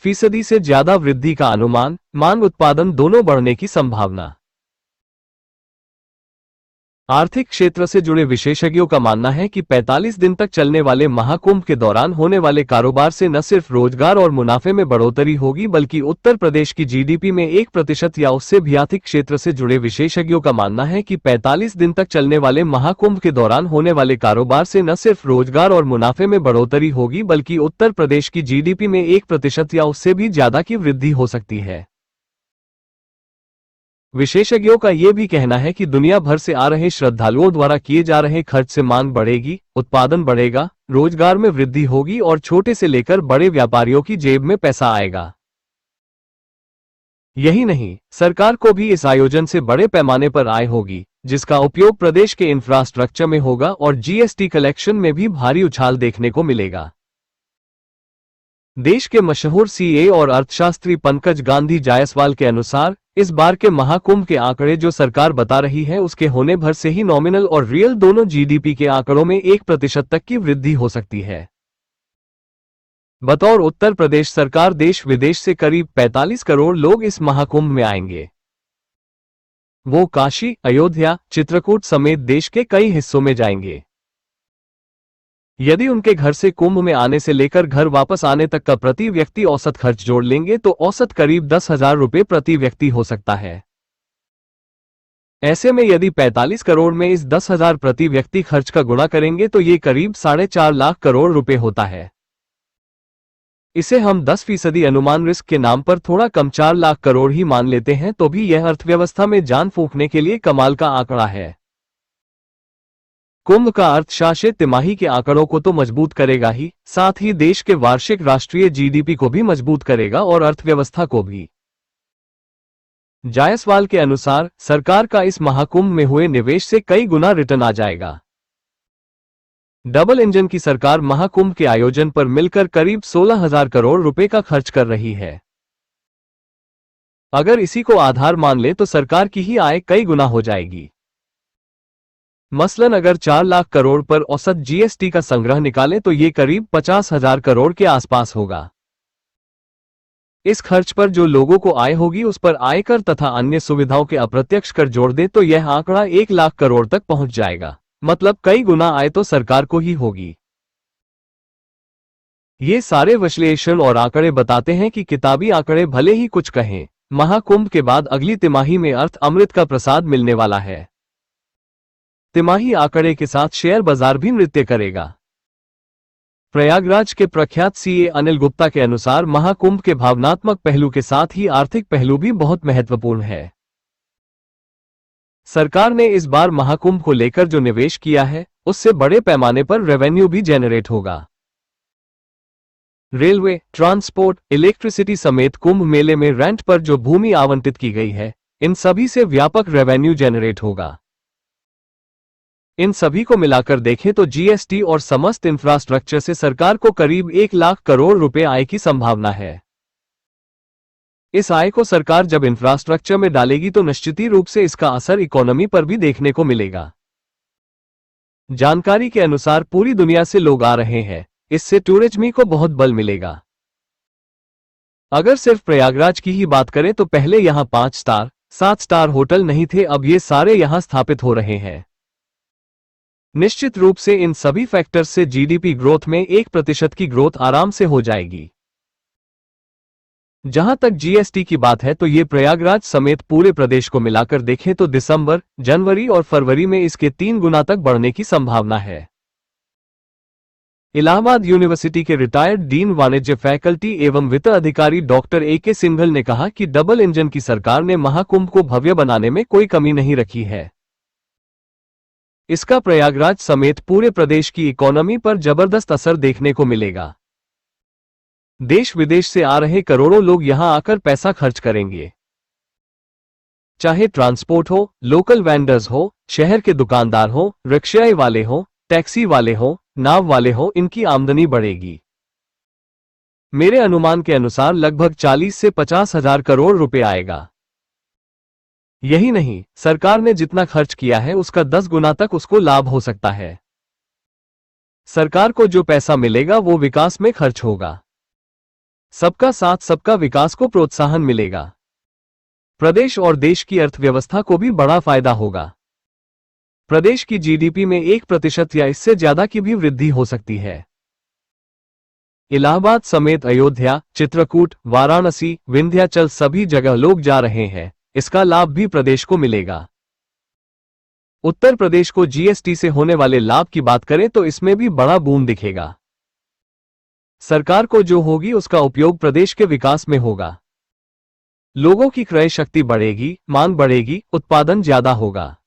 फीसदी से ज्यादा वृद्धि का अनुमान, मांग उत्पादन दोनों बढ़ने की संभावना। आर्थिक क्षेत्र से जुड़े विशेषज्ञों का मानना है कि 45 दिन तक चलने वाले महाकुंभ के दौरान होने वाले कारोबार से न सिर्फ रोजगार और मुनाफे में बढ़ोतरी होगी बल्कि उत्तर प्रदेश की जीडीपी में 1% या उससे भी आर्थिक क्षेत्र से जुड़े विशेषज्ञों का मानना है कि 45 दिन तक चलने वाले महाकुंभ के दौरान होने वाले कारोबार से न सिर्फ रोजगार और मुनाफे में बढ़ोतरी होगी बल्कि उत्तर प्रदेश की जीडीपी में 1% या उससे भी ज्यादा की वृद्धि हो सकती है। विशेषज्ञों का यह भी कहना है कि दुनिया भर से आ रहे श्रद्धालुओं द्वारा किए जा रहे खर्च से मांग बढ़ेगी, उत्पादन बढ़ेगा, रोजगार में वृद्धि होगी और छोटे से लेकर बड़े व्यापारियों की जेब में पैसा आएगा। यही नहीं, सरकार को भी इस आयोजन से बड़े पैमाने पर आय होगी, जिसका उपयोग प्रदेश के इंफ्रास्ट्रक्चर में होगा और जीएसटी कलेक्शन में भी भारी उछाल देखने को मिलेगा। देश के मशहूर सीए और अर्थशास्त्री पंकज गांधी जायसवाल के अनुसार इस बार के महाकुंभ के आंकड़े जो सरकार बता रही है उसके होने भर से ही नॉमिनल और रियल दोनों जीडीपी के आंकड़ों में 1% तक की वृद्धि हो सकती है। बतौर उत्तर प्रदेश सरकार देश विदेश से करीब 45 करोड़ लोग इस महाकुंभ में आएंगे। वो काशी, अयोध्या, चित्रकूट समेत देश के कई हिस्सों में जाएंगे। यदि उनके घर से कुंभ में आने से लेकर घर वापस आने तक का प्रति व्यक्ति औसत खर्च जोड़ लेंगे तो औसत करीब 10,000 रुपये प्रति व्यक्ति हो सकता है। ऐसे में यदि 45 करोड़ में इस 10,000 प्रति व्यक्ति खर्च का गुणा करेंगे तो ये करीब 4.5 लाख करोड़ रुपए होता है। इसे हम 10% अनुमान रिस्क के नाम पर थोड़ा कम 4 लाख करोड़ ही मान लेते हैं तो भी यह अर्थव्यवस्था में जान फूंकने के लिए कमाल का आंकड़ा है। कुंभ का अर्थशास्त्र तिमाही के आंकड़ों को तो मजबूत करेगा ही, साथ ही देश के वार्षिक राष्ट्रीय जीडीपी को भी मजबूत करेगा और अर्थव्यवस्था को भी। जायसवाल के अनुसार सरकार का इस महाकुंभ में हुए निवेश से कई गुना रिटर्न आ जाएगा। डबल इंजन की सरकार महाकुंभ के आयोजन पर मिलकर करीब 16,000 करोड़ रुपए का खर्च कर रही है। अगर इसी को आधार मान ले तो सरकार की ही आय कई गुना हो जाएगी। मसलन अगर 4 लाख करोड़ पर औसत जीएसटी का संग्रह निकालें तो ये करीब 50,000 करोड़ के आसपास होगा। इस खर्च पर जो लोगों को आय होगी उस पर आयकर तथा अन्य सुविधाओं के अप्रत्यक्ष कर जोड़ दे तो यह आंकड़ा 1 लाख करोड़ तक पहुंच जाएगा। मतलब कई गुना आय तो सरकार को ही होगी। ये सारे विश्लेषण और आंकड़े बताते हैं कि किताबी आंकड़े भले ही कुछ कहें, महाकुंभ के बाद अगली तिमाही में अर्थ अमृत का प्रसाद मिलने वाला है। तिमाही आंकड़े के साथ शेयर बाजार भी नृत्य करेगा। प्रयागराज के प्रख्यात सीए अनिल गुप्ता के अनुसार महाकुंभ के भावनात्मक पहलू के साथ ही आर्थिक पहलू भी बहुत महत्वपूर्ण है। सरकार ने इस बार महाकुंभ को लेकर जो निवेश किया है उससे बड़े पैमाने पर रेवेन्यू भी जनरेट होगा। रेलवे, ट्रांसपोर्ट, इलेक्ट्रिसिटी समेत कुंभ मेले में रेंट पर जो भूमि आवंटित की गई है, इन सभी से व्यापक रेवेन्यू जनरेट होगा। इन सभी को मिलाकर देखें तो जीएसटी और समस्त इंफ्रास्ट्रक्चर से सरकार को करीब 1 लाख करोड़ रुपए आय की संभावना है। इस आय को सरकार जब इंफ्रास्ट्रक्चर में डालेगी तो निश्चित रूप से इसका असर इकोनॉमी पर भी देखने को मिलेगा। जानकारी के अनुसार पूरी दुनिया से लोग आ रहे हैं, इससे टूरिज्म को बहुत बल मिलेगा। अगर सिर्फ प्रयागराज की ही बात करें तो पहले यहां 5 स्टार, 7 स्टार होटल नहीं थे, अब ये सारे यहां स्थापित हो रहे हैं। निश्चित रूप से इन सभी फैक्टर्स से जीडीपी ग्रोथ में 1% की ग्रोथ आराम से हो जाएगी। जहां तक जीएसटी की बात है तो ये प्रयागराज समेत पूरे प्रदेश को मिलाकर देखें तो दिसंबर, जनवरी और फरवरी में इसके 3 गुना तक बढ़ने की संभावना है। इलाहाबाद यूनिवर्सिटी के रिटायर्ड डीन वाणिज्य फैकल्टी एवं वित्त अधिकारी डॉक्टर ए.के. सिंघल ने कहा कि डबल इंजन की सरकार ने महाकुंभ को भव्य बनाने में कोई कमी नहीं रखी है। इसका प्रयागराज समेत पूरे प्रदेश की इकोनॉमी पर जबरदस्त असर देखने को मिलेगा। देश विदेश से आ रहे करोड़ों लोग यहां आकर पैसा खर्च करेंगे। चाहे ट्रांसपोर्ट हो, लोकल वेंडर्स हो, शहर के दुकानदार हो, रिक्शा वाले हो, टैक्सी वाले हो, नाव वाले हो, इनकी आमदनी बढ़ेगी। मेरे अनुमान के अनुसार लगभग 40 से 50,000 करोड़ रुपए आएगा। यही नहीं, सरकार ने जितना खर्च किया है उसका 10 गुना तक उसको लाभ हो सकता है। सरकार को जो पैसा मिलेगा वो विकास में खर्च होगा। सबका साथ सबका विकास को प्रोत्साहन मिलेगा। प्रदेश और देश की अर्थव्यवस्था को भी बड़ा फायदा होगा। प्रदेश की जीडीपी में 1% या इससे ज्यादा की भी वृद्धि हो सकती है। इलाहाबाद समेत अयोध्या, चित्रकूट, वाराणसी, विंध्याचल सभी जगह लोग जा रहे हैं, इसका लाभ भी प्रदेश को मिलेगा। उत्तर प्रदेश को जीएसटी से होने वाले लाभ की बात करें तो इसमें भी बड़ा बूम दिखेगा। सरकार को जो होगी उसका उपयोग प्रदेश के विकास में होगा। लोगों की क्रय शक्ति बढ़ेगी, मांग बढ़ेगी, उत्पादन ज्यादा होगा।